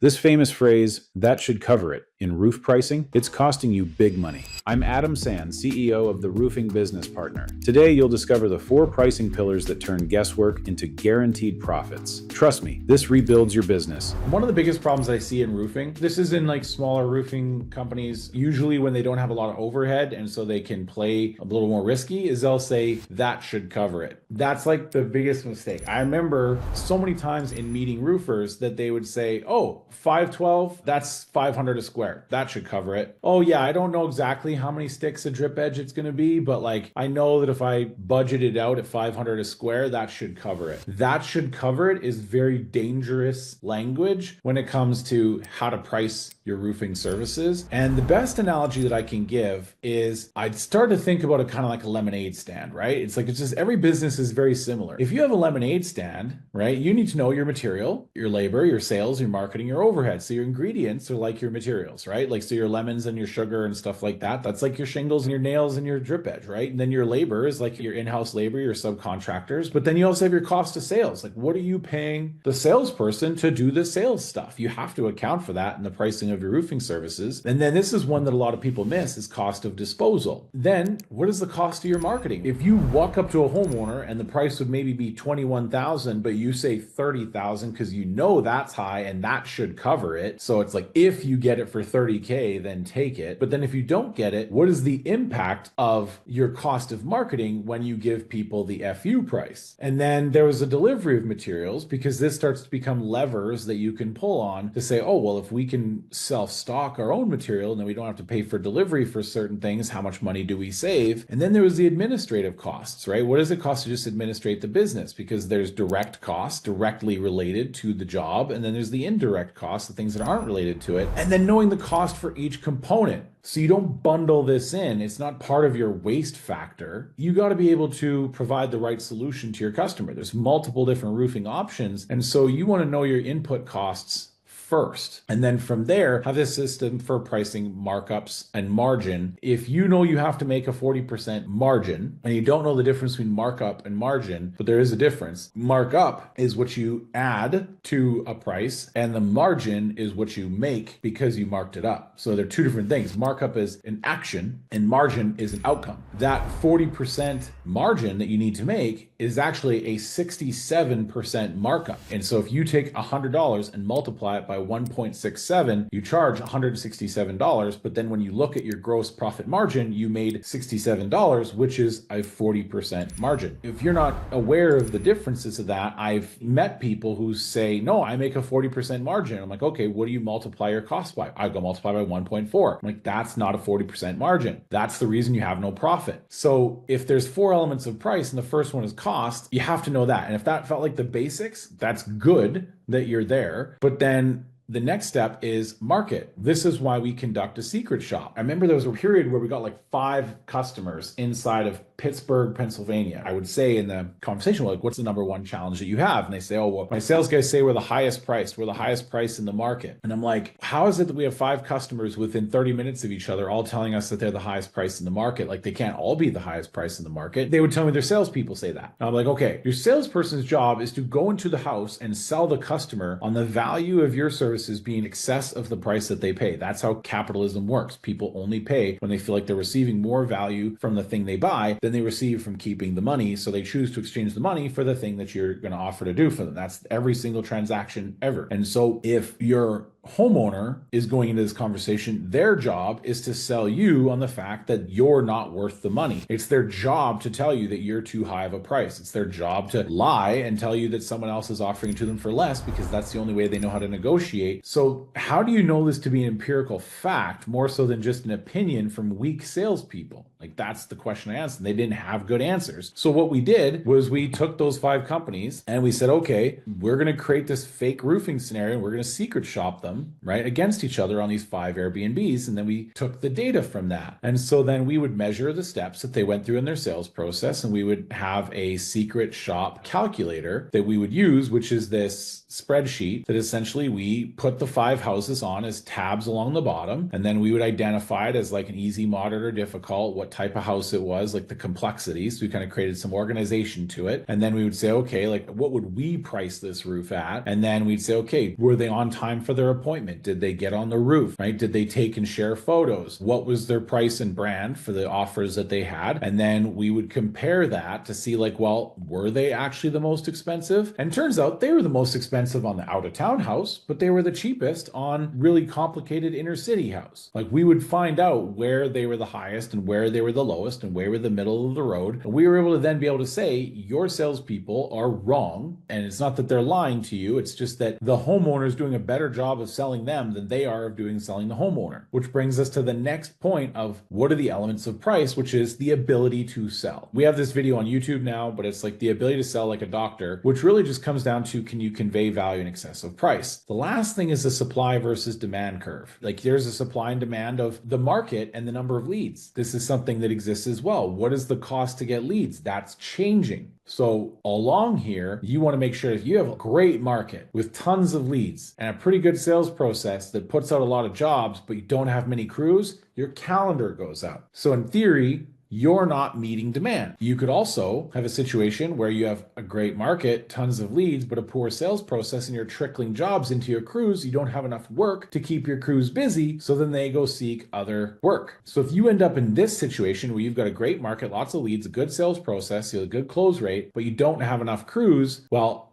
This famous phrase, that should cover it, in roof pricing, it's costing you big money. I'm Adam Sand, CEO of the Roofing Business Partner. Today, you'll discover the 4 pricing pillars that turn guesswork into guaranteed profits. Trust me, this rebuilds your business. One of the biggest problems I see in roofing, this is in like smaller roofing companies, usually when they don't have a lot of overhead and so they can play a little more risky, is they'll say, that should cover it. That's like the biggest mistake. I remember so many times in meeting roofers that they would say, oh, 512, that's 500 a square. That should cover it. Oh yeah, I don't know exactly how many sticks a drip edge it's going to be, but like I know that if I budget it out at 500 a square, that should cover it. That should cover it is very dangerous language when it comes to how to price your roofing services. And the best analogy that I can give is I'd start to think about it kind of like a lemonade stand, right? It's just every business is very similar. If you have a lemonade stand, right, you need to know your material, your labor, your sales, your marketing, your overhead. So your ingredients are like your materials, right? Like, so your lemons and your sugar and stuff like that, that's like your shingles and your nails and your drip edge, right? And then your labor is like your in-house labor, your subcontractors. But then you also have your cost of sales. Like, what are you paying the salesperson to do the sales stuff? You have to account for that in the pricing of your roofing services. And then this is one that a lot of people miss, is cost of disposal. Then what is the cost of your marketing? If you walk up to a homeowner and the price would maybe be $21,000, but you say $30,000 because you know that's high and that should cover it. So it's like, if you get it for $30K, then take it. But then if you don't get it, what is the impact of your cost of marketing when you give people the FU price? And then there was a delivery of materials, because this starts to become levers that you can pull on to say, oh, well, if we can self-stock our own material and then we don't have to pay for delivery for certain things, how much money do we save? And then there was the administrative costs, right? What does it cost to just administrate the business? Because there's direct costs directly related to the job, and then there's the indirect costs, the things that aren't related to it, and then knowing the cost for each component. So you don't bundle this in. It's not part of your waste factor. You got to be able to provide the right solution to your customer. There's multiple different roofing options. And so you want to know your input costs first. And then from there, have this system for pricing markups and margin. If you know you have to make a 40% margin and you don't know the difference between markup and margin, but there is a difference. Markup is what you add to a price, and the margin is what you make because you marked it up. So they're two different things. Markup is an action and margin is an outcome. That 40% margin that you need to make is actually a 67% markup. And so if you take $100 and multiply it by 1.67, you charge $167. But then when you look at your gross profit margin, you made $67, which is a 40% margin. If you're not aware of the differences of that, I've met people who say, no, I make a 40% margin. I'm like, okay, what do you multiply your cost by? I go multiply by 1.4. I'm like, that's not a 40% margin. That's the reason you have no profit. So if there's 4 elements of price and the first one is cost, you have to know that. And if that felt like the basics, that's good that you're there. But then the next step is market. This is why we conduct a secret shop. I remember there was a period where we got like 5 customers inside of Pittsburgh, Pennsylvania. I would say in the conversation, like, what's the number one challenge that you have? And they say, oh, well, my sales guys say we're the highest priced. We're the highest price in the market. And I'm like, how is it that we have 5 customers within 30 minutes of each other all telling us that they're the highest price in the market? Like, they can't all be the highest price in the market. They would tell me their salespeople say that. And I'm like, okay, your salesperson's job is to go into the house and sell the customer on the value of your services being in excess of the price that they pay. That's how capitalism works. People only pay when they feel like they're receiving more value from the thing they buy than they receive from keeping the money. So they choose to exchange the money for the thing that you're going to offer to do for them. That's every single transaction ever. And so if your homeowner is going into this conversation, their job is to sell you on the fact that you're not worth the money. It's their job to tell you that you're too high of a price. It's their job to lie and tell you that someone else is offering to them for less, because that's the only way they know how to negotiate. So how do you know this to be an empirical fact more so than just an opinion from weak salespeople? Like, that's the question I asked, and they didn't have good answers. So what we did was we took those 5 companies and we said, okay, we're going to create this fake roofing scenario. We're going to secret shop them, right, against each other on these 5 Airbnbs. And then we took the data from that. And so then we would measure the steps that they went through in their sales process, and we would have a secret shop calculator that we would use, which is this spreadsheet that essentially we put the 5 houses on as tabs along the bottom. And then we would identify it as like an easy, moderate, or difficult, what type of house it was, like the complexities. So we kind of created some organization to it. And then we would say, okay, like, what would we price this roof at? And then we'd say, okay, were they on time for their appointment? appointment? Did they get on the roof, right? Did they take and share photos? What was their price and brand for the offers that they had? And then we would compare that to see like, well, were they actually the most expensive? And turns out they were the most expensive on the out of town house, but they were the cheapest on really complicated inner city house. Like we would find out where they were the highest and where they were the lowest and where were the middle of the road. And we were able to then be able to say your salespeople are wrong. And it's not that they're lying to you. It's just that the homeowner is doing a better job of selling them than they are of selling the homeowner, which brings us to the next point of what are the elements of price, which is the ability to sell. We have this video on YouTube now, but it's like the ability to sell like a doctor, which really just comes down to, can you convey value in excess of price? The last thing is the supply versus demand curve. Like there's a supply and demand of the market and the number of leads. This is something that exists as well. What is the cost to get leads? That's changing. So along here, you want to make sure if you have a great market with tons of leads and a pretty good sales process that puts out a lot of jobs, but you don't have many crews, your calendar goes out. So in theory, you're not meeting demand. You could also have a situation where you have a great market, tons of leads, but a poor sales process and you're trickling jobs into your crews. You don't have enough work to keep your crews busy, so then they go seek other work. So if you end up in this situation where you've got a great market, lots of leads, a good sales process, you have a good close rate, but you don't have enough crews, well,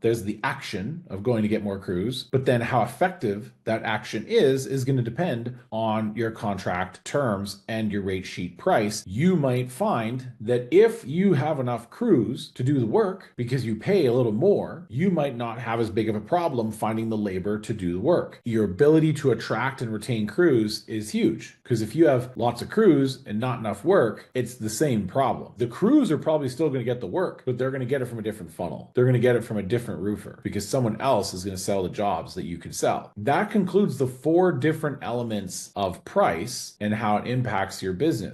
there's the action of going to get more crews, but then how effective that action is going to depend on your contract terms and your rate sheet price. You might find that if you have enough crews to do the work because you pay a little more, you might not have as big of a problem finding the labor to do the work. Your ability to attract and retain crews is huge, because if you have lots of crews and not enough work, it's the same problem. The crews are probably still going to get the work, but they're going to get it from a different funnel. They're going to get it from a different roofer because someone else is going to sell the jobs that you can sell. That concludes the 4 different elements of price and how it impacts your business.